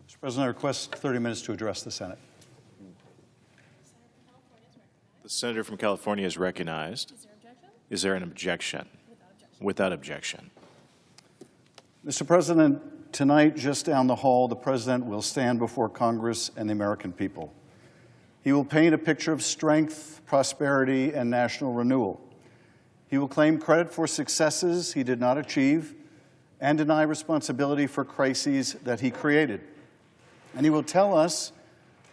Mr. President, I request 30 minutes to address the Senate. The senator from California is recognized. Is there an objection? Without objection. Mr. President, tonight, just down the hall, the President will stand before Congress and the American people. He will paint a picture of strength, prosperity, and national renewal. He will claim credit for successes he did not achieve and deny responsibility for crises that he created. And he will tell us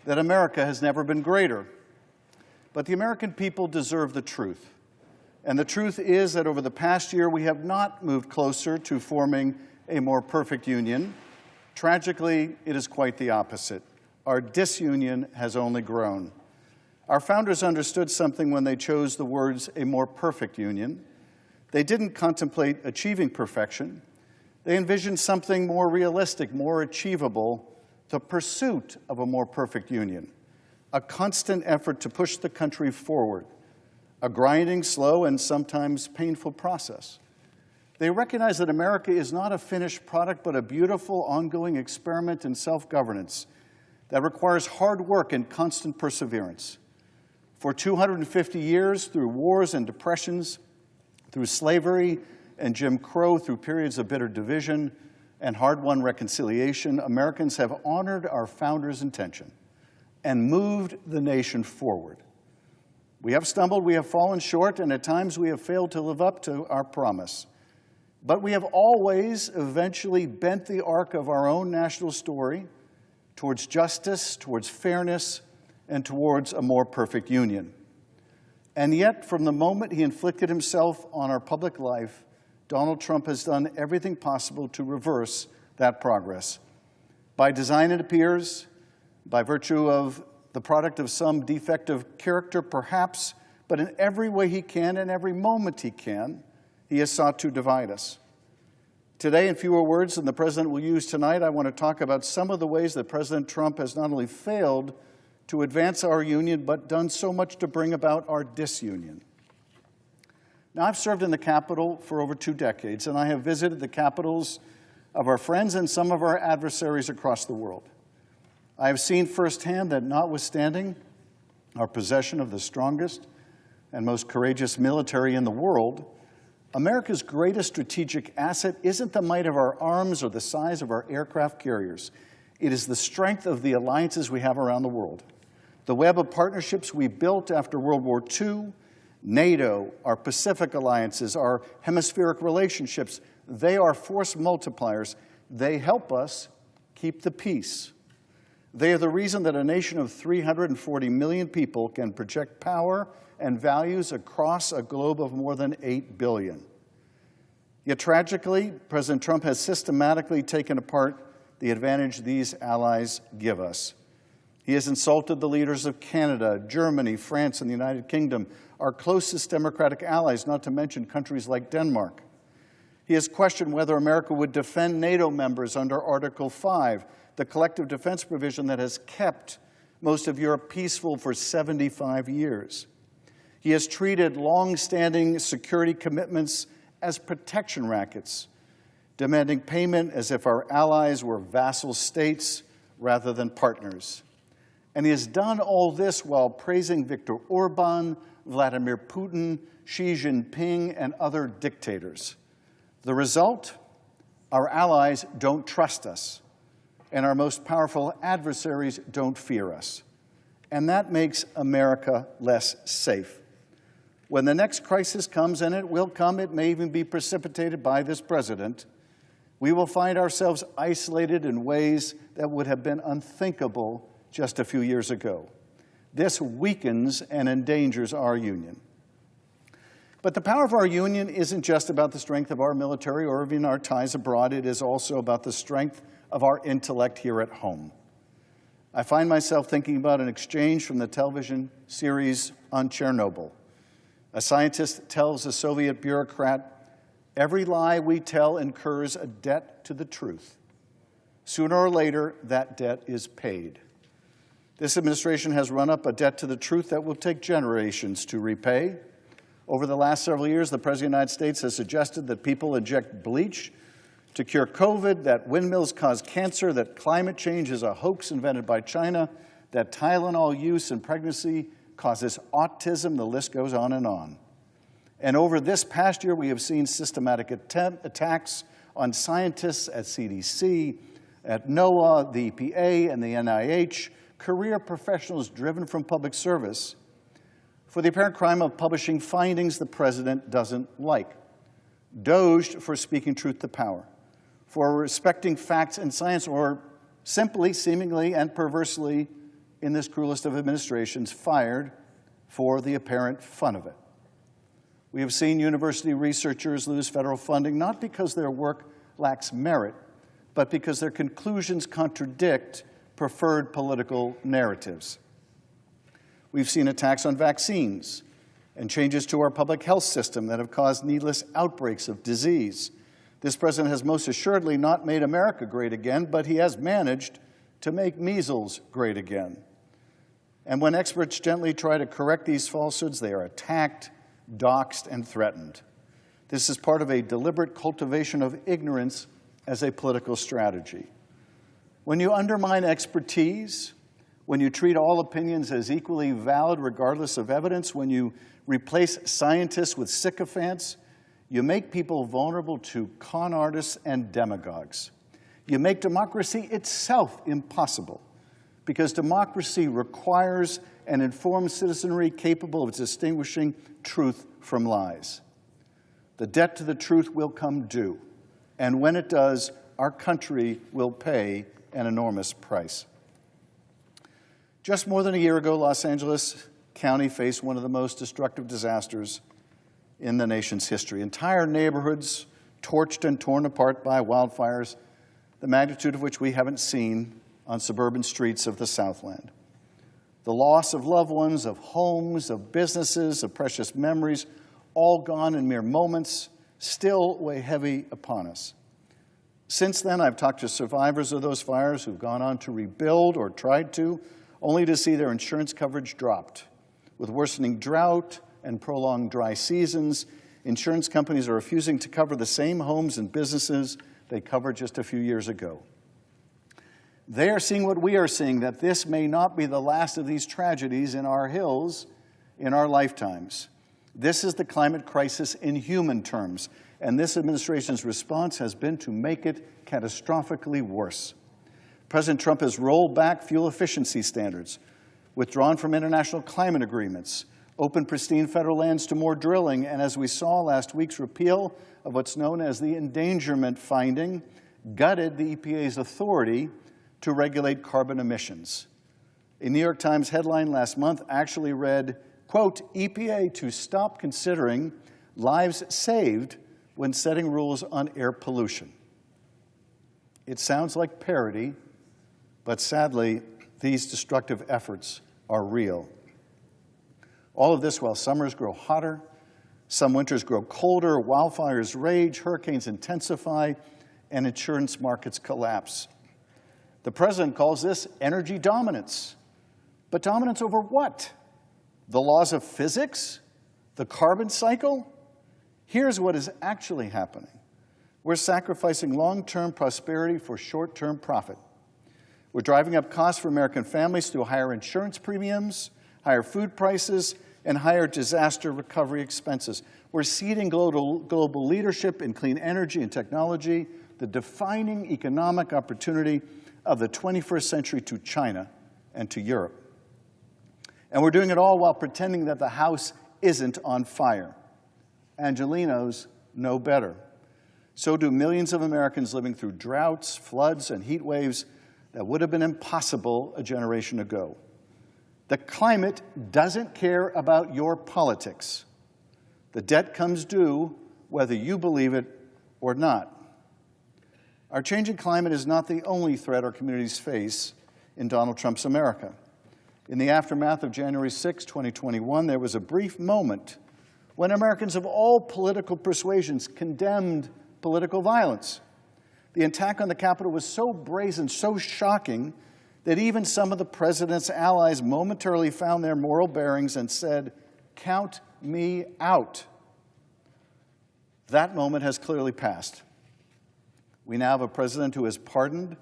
that America has never been greater. But the American people deserve the truth. And the truth is that over the past year, we have not moved closer to forming a more perfect union. Tragically, it is quite the opposite. Our disunion has only grown. Our founders understood something when they chose the words, a more perfect union. They didn't contemplate achieving perfection. They envisioned something more realistic, more achievable, the pursuit of a more perfect union, a constant effort to push the country forward, a grinding, slow, and sometimes painful process. They recognize that America is not a finished product, but a beautiful, ongoing experiment in self-governance that requires hard work and constant perseverance. For 250 years, through wars and depressions, through slavery and Jim Crow, through periods of bitter division and hard-won reconciliation, Americans have honored our founders' intention and moved the nation forward. We have stumbled, we have fallen short, and at times we have failed to live up to our promise. But we have always eventually bent the arc of our own national story towards justice, towards fairness, and towards a more perfect union. And yet, from the moment he inflicted himself on our public life, Donald Trump has done everything possible to reverse that progress. By design, it appears, by virtue of the product of some defective character, perhaps, but in every way he can, in every moment he can, he has sought to divide us. Today, in fewer words than the President will use tonight, I want to talk about some of the ways that President Trump has not only failed to advance our union, but done so much to bring about our disunion. Now, I've served in the Capitol for over 2 decades, and I have visited the capitals of our friends and some of our adversaries across the world. I have seen firsthand that notwithstanding our possession of the strongest and most courageous military in the world, America's greatest strategic asset isn't the might of our arms or the size of our aircraft carriers. It is the strength of the alliances we have around the world. The web of partnerships we built after World War II, NATO, our Pacific alliances, our hemispheric relationships, they are force multipliers. They help us keep the peace. They are the reason that a nation of 340 million people can project power and values across a globe of more than 8 billion. Yet tragically, President Trump has systematically taken apart the advantage these allies give us. He has insulted the leaders of Canada, Germany, France, and the United Kingdom, our closest democratic allies, not to mention countries like Denmark. He has questioned whether America would defend NATO members under Article 5, the collective defense provision that has kept most of Europe peaceful for 75 years. He has treated long-standing security commitments as protection rackets, demanding payment as if our allies were vassal states rather than partners. And he has done all this while praising Viktor Orban, Vladimir Putin, Xi Jinping, and other dictators. The result? Our allies don't trust us, and our most powerful adversaries don't fear us. And that makes America less safe. When the next crisis comes, and it will come, it may even be precipitated by this president, we will find ourselves isolated in ways that would have been unthinkable just a few years ago. This weakens and endangers our union. But the power of our union isn't just about the strength of our military or even our ties abroad. It is also about the strength of our intellect here at home. I find myself thinking about an exchange from the television series on Chernobyl. A scientist tells a Soviet bureaucrat, "Every lie we tell incurs a debt to the truth. Sooner or later, that debt is paid." This administration has run up a debt to the truth that will take generations to repay. Over the last several years, the President of the United States has suggested that people inject bleach to cure COVID, that windmills cause cancer, that climate change is a hoax invented by China, that Tylenol use in pregnancy causes autism. The list goes on. And over this past year, we have seen systematic attacks on scientists at CDC, at NOAA, the EPA, and the NIH, career professionals driven from public service, for the apparent crime of publishing findings the president doesn't like, doged for speaking truth to power, for respecting facts and science, or simply, seemingly, and perversely, in this cruelest of administrations, fired for the apparent fun of it. We have seen university researchers lose federal funding not because their work lacks merit, but because their conclusions contradict preferred political narratives. We've seen attacks on vaccines and changes to our public health system that have caused needless outbreaks of disease. This president has most assuredly not made America great again, but he has managed to make measles great again. And when experts gently try to correct these falsehoods, they are attacked, doxxed, and threatened. This is part of a deliberate cultivation of ignorance as a political strategy. When you undermine expertise, when you treat all opinions as equally valid regardless of evidence, when you replace scientists with sycophants, you make people vulnerable to con artists and demagogues. You make democracy itself impossible, because democracy requires an informed citizenry capable of distinguishing truth from lies. The debt to the truth will come due, and when it does, our country will pay an enormous price. Just more than a year ago, Los Angeles County faced one of the most destructive disasters in the nation's history. Entire neighborhoods torched and torn apart by wildfires, the magnitude of which we haven't seen on suburban streets of the Southland. The loss of loved ones, of homes, of businesses, of precious memories, all gone in mere moments, still weigh heavy upon us. Since then, I've talked to survivors of those fires who've gone on to rebuild or tried to, only to see their insurance coverage dropped. With worsening drought and prolonged dry seasons, insurance companies are refusing to cover the same homes and businesses they covered just a few years ago. They are seeing what we are seeing, that this may not be the last of these tragedies in our hills in our lifetimes. This is the climate crisis in human terms, and this administration's response has been to make it catastrophically worse. President Trump has rolled back fuel efficiency standards, withdrawn from international climate agreements, opened pristine federal lands to more drilling, and as we saw last week's repeal of what's known as the endangerment finding, gutted the EPA's authority to regulate carbon emissions. A New York Times headline last month actually read, quote, EPA to stop considering lives saved when setting rules on air pollution. It sounds like parody, but sadly, these destructive efforts are real. All of this while summers grow hotter, some winters grow colder, wildfires rage, hurricanes intensify, and insurance markets collapse. The president calls this energy dominance. But dominance over what? The laws of physics? The carbon cycle? Here's what is actually happening. We're sacrificing long-term prosperity for short-term profit. We're driving up costs for American families through higher insurance premiums, higher food prices, and higher disaster recovery expenses. We're ceding global leadership in clean energy and technology, the defining economic opportunity of the 21st century, to China and to Europe. And we're doing it all while pretending that the house isn't on fire. Angelenos know better. So do millions of Americans living through droughts, floods, and heat waves that would have been impossible a generation ago. The climate doesn't care about your politics. The debt comes due whether you believe it or not. Our changing climate is not the only threat our communities face in Donald Trump's America. In the aftermath of January 6, 2021, there was a brief moment when Americans of all political persuasions condemned political violence. The attack on the Capitol was so brazen, so shocking, that even some of the president's allies momentarily found their moral bearings and said, "Count me out." That moment has clearly passed. We now have a president who has pardoned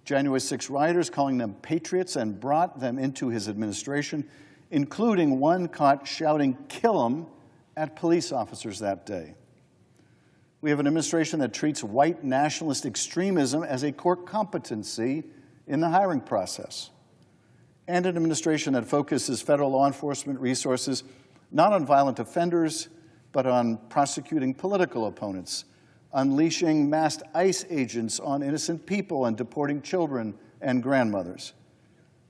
January 6 rioters, calling them patriots, and brought them into his administration, including one caught shouting, "Kill 'em," at police officers that day. We have an administration that treats white nationalist extremism as a core competency in the hiring process, and an administration that focuses federal law enforcement resources not on violent offenders, but on prosecuting political opponents, unleashing masked ICE agents on innocent people, and deporting children and grandmothers.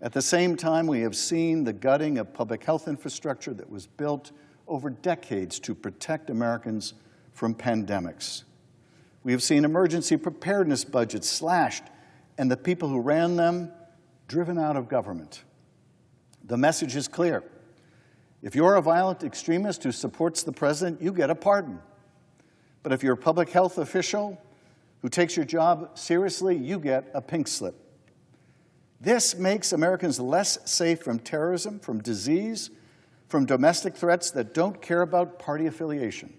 At the same time, we have seen the gutting of public health infrastructure that was built over decades to protect Americans from pandemics. We have seen emergency preparedness budgets slashed and the people who ran them driven out of government. The message is clear. If you're a violent extremist who supports the president, you get a pardon. But if you're a public health official who takes your job seriously, you get a pink slip. This makes Americans less safe from terrorism, from disease, from domestic threats that don't care about party affiliation.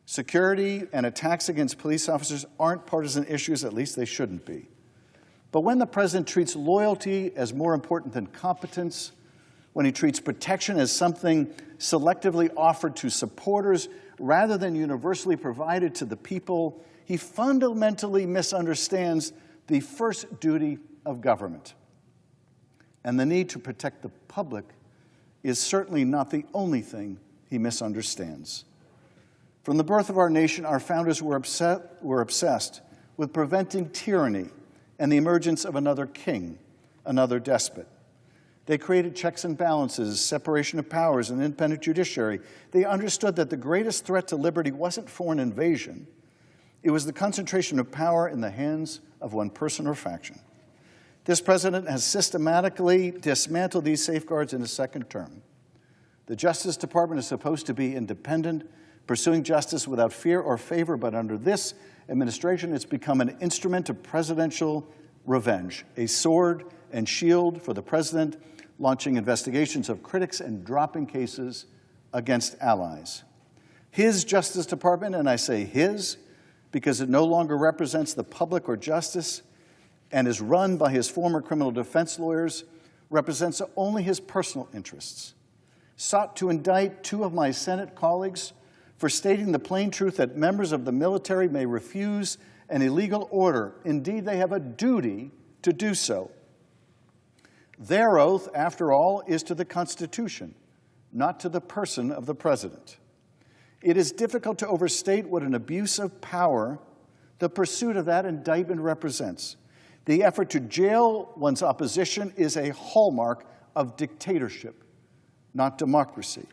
Security and attacks against police officers aren't partisan issues, at least they shouldn't be. But when the president treats loyalty as more important than competence, when he treats protection as something selectively offered to supporters rather than universally provided to the people, he fundamentally misunderstands the first duty of government. And the need to protect the public is certainly not the only thing he misunderstands. From the birth of our nation, our founders were obsessed with preventing tyranny and the emergence of another king, another despot. They created checks and balances, separation of powers, and independent judiciary. They understood that the greatest threat to liberty wasn't foreign invasion. It was the concentration of power in the hands of one person or faction. This president has systematically dismantled these safeguards in his second term. The Justice Department is supposed to be independent, pursuing justice without fear or favor, but under this administration, it's become an instrument of presidential revenge, a sword and shield for the president, launching investigations of critics and dropping cases against allies. His Justice Department, and I say his because it no longer represents the public or justice and is run by his former criminal defense lawyers, represents only his personal interests, sought to indict two of my Senate colleagues for stating the plain truth that members of the military may refuse an illegal order. Indeed, they have a duty to do so. Their oath, after all, is to the Constitution, not to the person of the president. It is difficult to overstate what an abuse of power the pursuit of that indictment represents. The effort to jail one's opposition is a hallmark of dictatorship, not democracy.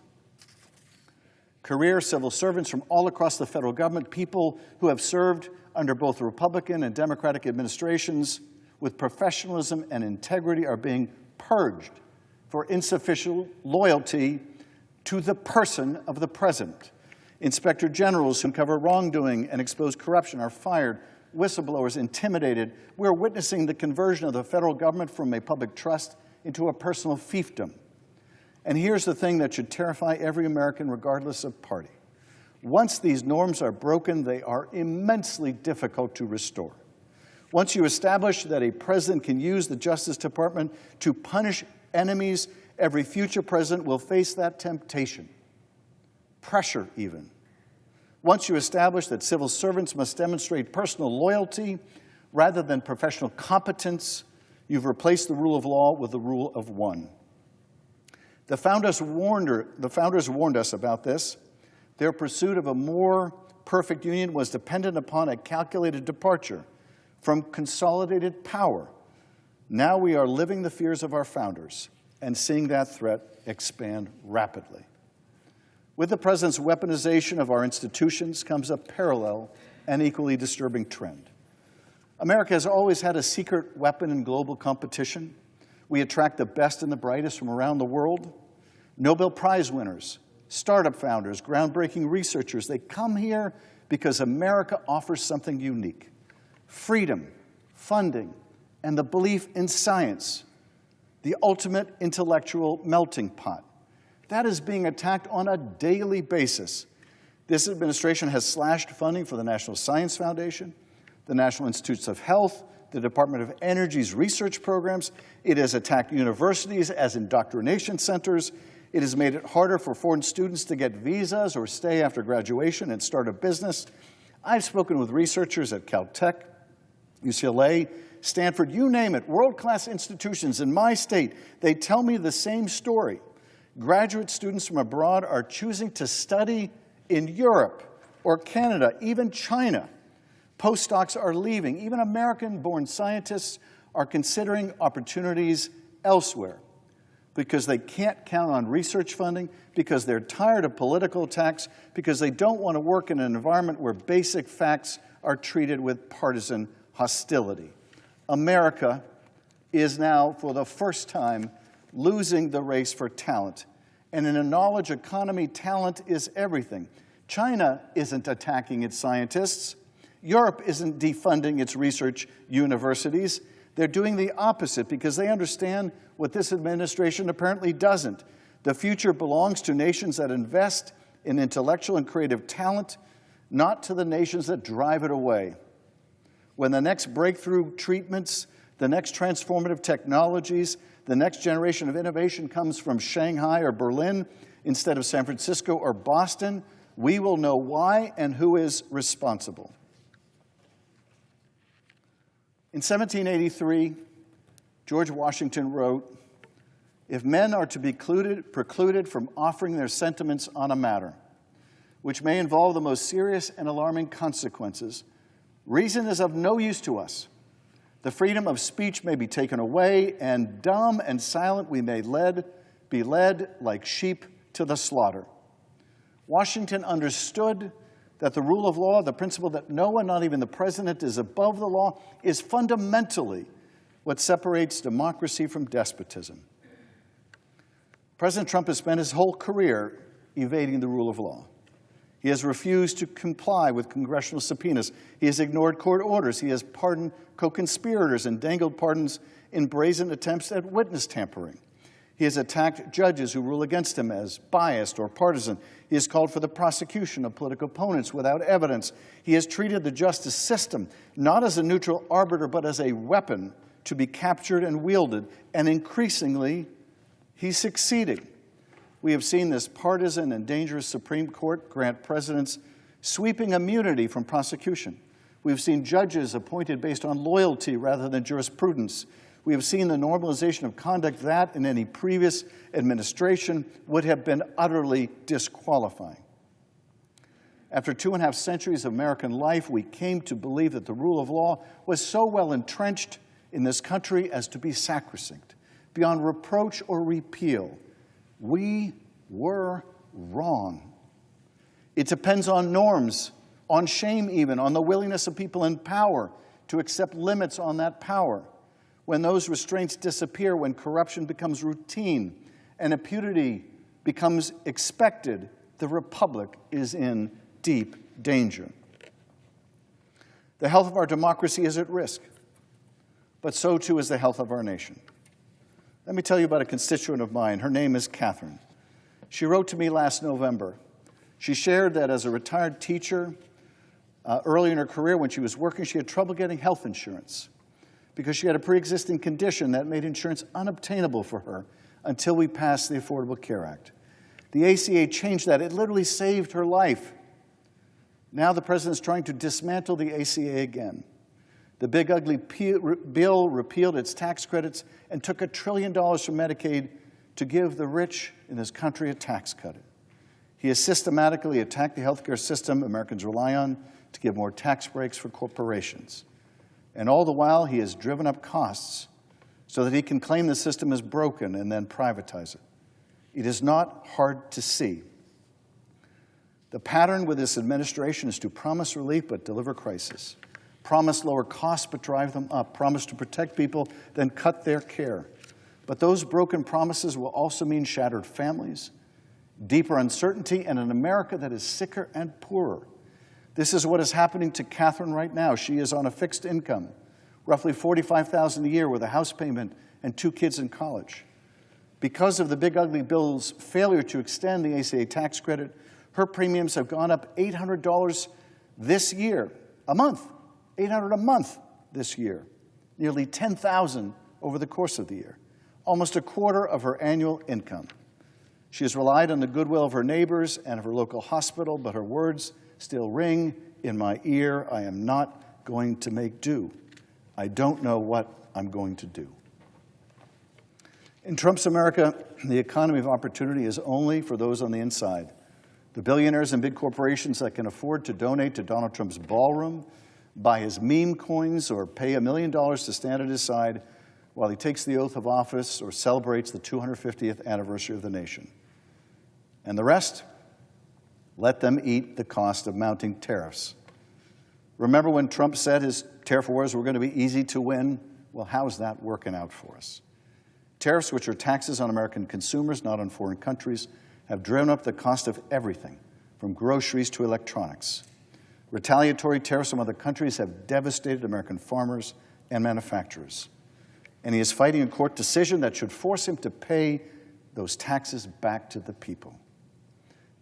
Career civil servants from all across the federal government, people who have served under both Republican and Democratic administrations with professionalism and integrity, are being purged for insufficient loyalty to the person of the president. Inspector generals who uncover wrongdoing and expose corruption are fired, whistleblowers intimidated. We're witnessing the conversion of the federal government from a public trust into a personal fiefdom. And here's the thing that should terrify every American, regardless of party. Once these norms are broken, they are immensely difficult to restore. Once you establish that a president can use the Justice Department to punish enemies, every future president will face that temptation, pressure even. Once you establish that civil servants must demonstrate personal loyalty rather than professional competence, you've replaced the rule of law with the rule of one. The founders warned us about this. Their pursuit of a more perfect union was dependent upon a calculated departure from consolidated power. Now we are living the fears of our founders and seeing that threat expand rapidly. With the president's weaponization of our institutions comes a parallel and equally disturbing trend. America has always had a secret weapon in global competition. We attract the best and the brightest from around the world. Nobel Prize winners, startup founders, groundbreaking researchers, they come here because America offers something unique: freedom, funding, and the belief in science, the ultimate intellectual melting pot. That is being attacked on a daily basis. This administration has slashed funding for the National Science Foundation, the National Institutes of Health, the Department of Energy's research programs. It has attacked universities as indoctrination centers. It has made it harder for foreign students to get visas or stay after graduation and start a business. I've spoken with researchers at Caltech, UCLA, Stanford, you name it, world-class institutions in my state. They tell me the same story. Graduate students from abroad are choosing to study in Europe or Canada, even China. Postdocs are leaving. Even American-born scientists are considering opportunities elsewhere because they can't count on research funding, because they're tired of political attacks, because they don't want to work in an environment where basic facts are treated with partisan hostility. America is now, for the first time, losing the race for talent. And in a knowledge economy, talent is everything. China isn't attacking its scientists. Europe isn't defunding its research universities. They're doing the opposite because they understand what this administration apparently doesn't. The future belongs to nations that invest in intellectual and creative talent, not to the nations that drive it away. When the next breakthrough treatments, the next transformative technologies, the next generation of innovation comes from Shanghai or Berlin instead of San Francisco or Boston, we will know why and who is responsible. In 1783, George Washington wrote, "If men are to be precluded from offering their sentiments on a matter, which may involve the most serious and alarming consequences, reason is of no use to us. The freedom of speech may be taken away, and dumb and silent we may be led like sheep to the slaughter." Washington understood that the rule of law, the principle that no one, not even the president, is above the law, is fundamentally what separates democracy from despotism. President Trump has spent his whole career evading the rule of law. He has refused to comply with congressional subpoenas. He has ignored court orders. He has pardoned co-conspirators and dangled pardons in brazen attempts at witness tampering. He has attacked judges who rule against him as biased or partisan. He has called for the prosecution of political opponents without evidence. He has treated the justice system not as a neutral arbiter, but as a weapon to be captured and wielded. And increasingly, he's succeeding. We have seen this partisan and dangerous Supreme Court grant presidents sweeping immunity from prosecution. We've seen judges appointed based on loyalty rather than jurisprudence. We have seen the normalization of conduct that, in any previous administration, would have been utterly disqualifying. After 2.5 centuries of American life, we came to believe that the rule of law was so well entrenched in this country as to be sacrosanct, beyond reproach or repeal. We were wrong. It depends on norms, on shame even, on the willingness of people in power to accept limits on that power. When those restraints disappear, when corruption becomes routine and impunity becomes expected, the republic is in deep danger. The health of our democracy is at risk, but so too is the health of our nation. Let me tell you about a constituent of mine. Her name is Catherine. She wrote to me last November. She shared that as a retired teacher, early in her career when she was working, she had trouble getting health insurance because she had a pre-existing condition that made insurance unobtainable for her until we passed the Affordable Care Act. The ACA changed that. It literally saved her life. Now the president's trying to dismantle the ACA again. The big ugly bill repealed its tax credits and took $1 trillion from Medicaid to give the rich in this country a tax cut. He has systematically attacked the healthcare system Americans rely on to give more tax breaks for corporations. And all the while, he has driven up costs so that he can claim the system is broken and then privatize it. It is not hard to see. The pattern with this administration is to promise relief but deliver crisis. Promise lower costs but drive them up. Promise to protect people, then cut their care. But those broken promises will also mean shattered families, deeper uncertainty, and an America that is sicker and poorer. This is what is happening to Catherine right now. She is on a fixed income, roughly $45,000 a year with a house payment and 2 kids in college. Because of the big ugly bill's failure to extend the ACA tax credit, her premiums have gone up $800 this year, a month. 800 a month this year, nearly 10,000 over the course of the year, almost a quarter of her annual income. She has relied on the goodwill of her neighbors and of her local hospital, but her words still ring in my ear. I am not going to make do. I don't know what I'm going to do. In Trump's America, the economy of opportunity is only for those on the inside. The billionaires and big corporations that can afford to donate to Donald Trump's ballroom, buy his meme coins, or pay $1 million to stand at his side while he takes the oath of office or celebrates the 250th anniversary of the nation. And the rest, let them eat the cost of mounting tariffs. Remember when Trump said his tariff wars were going to be easy to win? Well, how's that working out for us? Tariffs, which are taxes on American consumers, not on foreign countries, have driven up the cost of everything, from groceries to electronics. Retaliatory tariffs from other countries have devastated American farmers and manufacturers. And he is fighting a court decision that should force him to pay those taxes back to the people.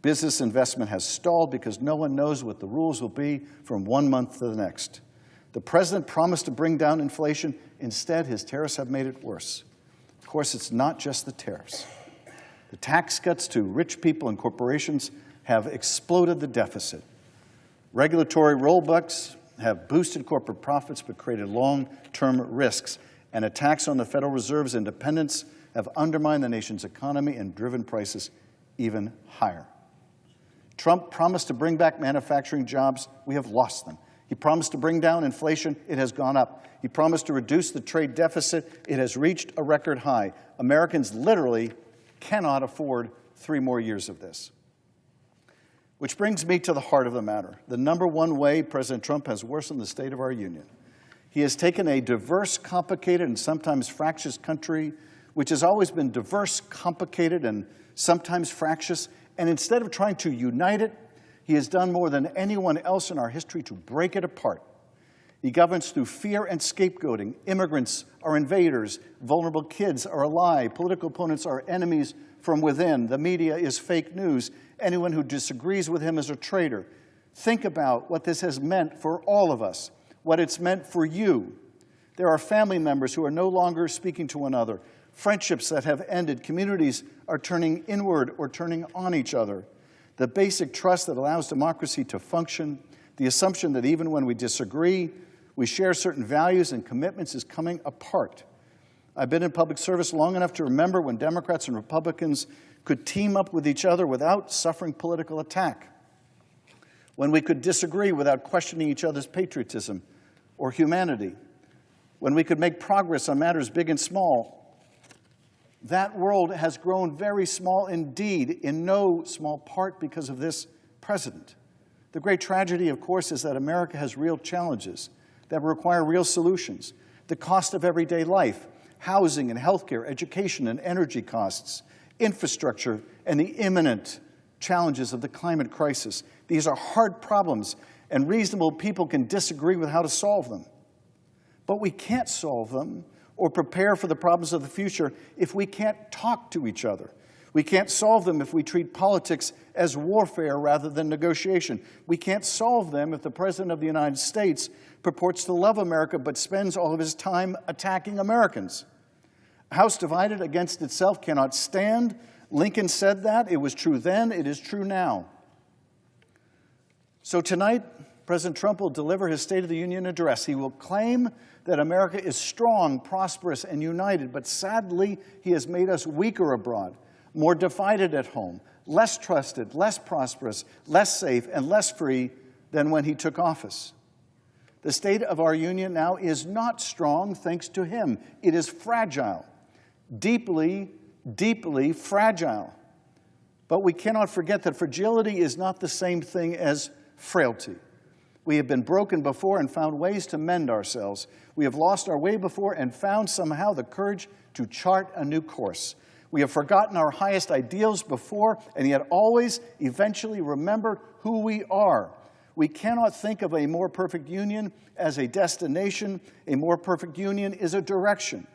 Business investment has stalled because no one knows what the rules will be from one month to the next. The president promised to bring down inflation. Instead, his tariffs have made it worse. Of course, it's not just the tariffs. The tax cuts to rich people and corporations have exploded the deficit. Regulatory rollbacks have boosted corporate profits but created long-term risks. And attacks on the Federal Reserve's independence have undermined the nation's economy and driven prices even higher. Trump promised to bring back manufacturing jobs. We have lost them. He promised to bring down inflation. It has gone up. He promised to reduce the trade deficit. It has reached a record high. Americans literally cannot afford 3 more years of this. Which brings me to the heart of the matter, the number one way President Trump has worsened the state of our union. He has taken a diverse, complicated, and sometimes fractious country, which has always been diverse, complicated, and sometimes fractious, and instead of trying to unite it, he has done more than anyone else in our history to break it apart. He governs through fear and scapegoating. Immigrants are invaders. Vulnerable kids are a lie. Political opponents are enemies from within. The media is fake news. Anyone who disagrees with him is a traitor. Think about what this has meant for all of us, what it's meant for you. There are family members who are no longer speaking to one another. Friendships that have ended. Communities are turning inward or turning on each other. The basic trust that allows democracy to function, the assumption that even when we disagree, we share certain values and commitments is coming apart. I've been in public service long enough to remember when Democrats and Republicans could team up with each other without suffering political attack, when we could disagree without questioning each other's patriotism or humanity, when we could make progress on matters big and small. That world has grown very small indeed, in no small part because of this president. The great tragedy, of course, is that America has real challenges that require real solutions. The cost of everyday life, housing and healthcare, education and energy costs, infrastructure, and the imminent challenges of the climate crisis. These are hard problems, and reasonable people can disagree with how to solve them. But we can't solve them or prepare for the problems of the future if we can't talk to each other. We can't solve them if we treat politics as warfare rather than negotiation. We can't solve them if the President of the United States purports to love America but spends all of his time attacking Americans. A house divided against itself cannot stand. Lincoln said that. It was true then. It is true now. So tonight, President Trump will deliver his State of the Union address. He will claim that America is strong, prosperous, and united, but sadly, he has made us weaker abroad, more divided at home, less trusted, less prosperous, less safe, and less free than when he took office. The state of our union now is not strong thanks to him. It is fragile, deeply, deeply fragile. But we cannot forget that fragility is not the same thing as frailty. We have been broken before and found ways to mend ourselves. We have lost our way before and found somehow the courage to chart a new course. We have forgotten our highest ideals before and yet always eventually remember who we are. We cannot think of a more perfect union as a destination. A more perfect union is a direction.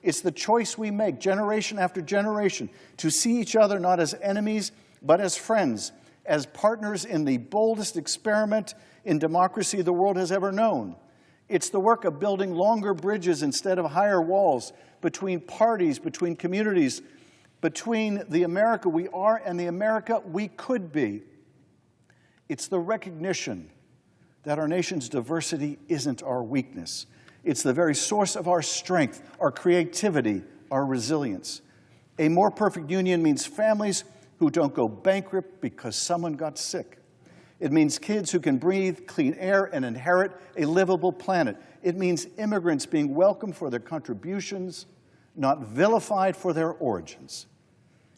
It's the choice we make generation after generation to see each other not as enemies but as friends, as partners in the boldest experiment in democracy the world has ever known. It's the work of building longer bridges instead of higher walls between parties, between communities, between the America we are and the America we could be. It's the recognition that our nation's diversity isn't our weakness. It's the very source of our strength, our creativity, our resilience. A more perfect union means families who don't go bankrupt because someone got sick. It means kids who can breathe clean air and inherit a livable planet. It means immigrants being welcomed for their contributions, not vilified for their origins.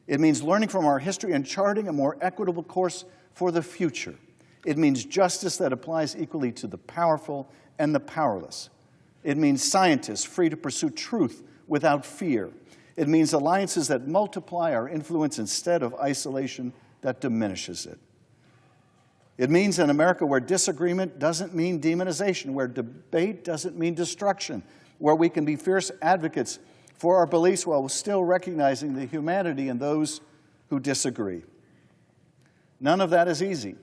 It means learning from our history and charting a more equitable course for the future. It means justice that applies equally to the powerful and the powerless. It means scientists free to pursue truth without fear. It means alliances that multiply our influence instead of isolation that diminishes it. It means an America where disagreement doesn't mean demonization, where debate doesn't mean destruction, where we can be fierce advocates for our beliefs while still recognizing the humanity in those who disagree. None of that is easy.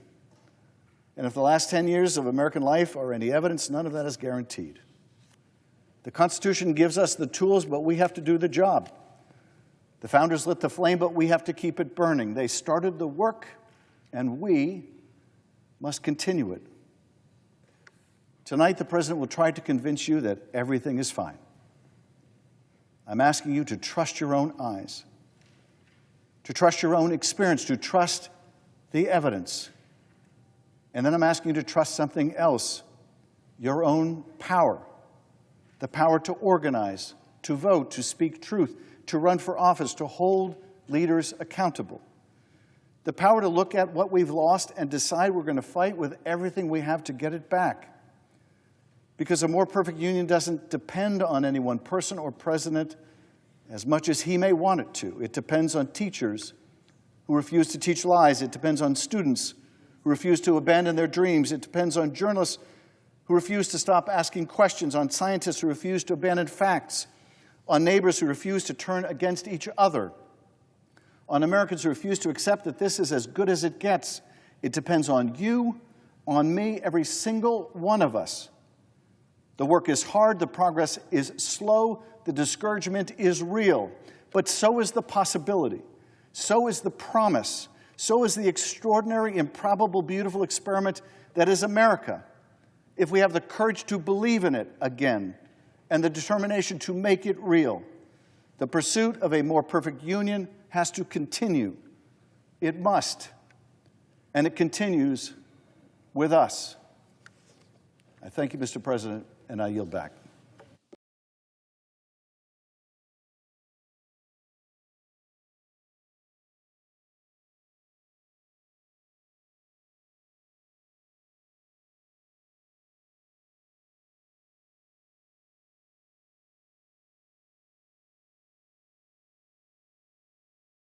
And if the last 10 years of American life are any evidence, none of that is guaranteed. The Constitution gives us the tools, but we have to do the job. The founders lit the flame, but we have to keep it burning. They started the work, and we must continue it. Tonight, the President will try to convince you that everything is fine. I'm asking you to trust your own eyes, to trust your own experience, to trust the evidence. And then I'm asking you to trust something else, your own power, the power to organize, to vote, to speak truth, to run for office, to hold leaders accountable. The power to look at what we've lost and decide we're going to fight with everything we have to get it back. Because a more perfect union doesn't depend on any one person or president as much as he may want it to. It depends on teachers who refuse to teach lies. It depends on students who refuse to abandon their dreams. It depends on journalists who refuse to stop asking questions, on scientists who refuse to abandon facts, on neighbors who refuse to turn against each other, on Americans who refuse to accept that this is as good as it gets. It depends on you, on me, every single one of us. The work is hard, the progress is slow, the discouragement is real, but so is the possibility, so is the promise, so is the extraordinary, improbable, beautiful experiment that is America, if we have the courage to believe in it again and the determination to make it real. The pursuit of a more perfect union has to continue. It must, and it continues with us. I thank you, Mr. President, and I yield back.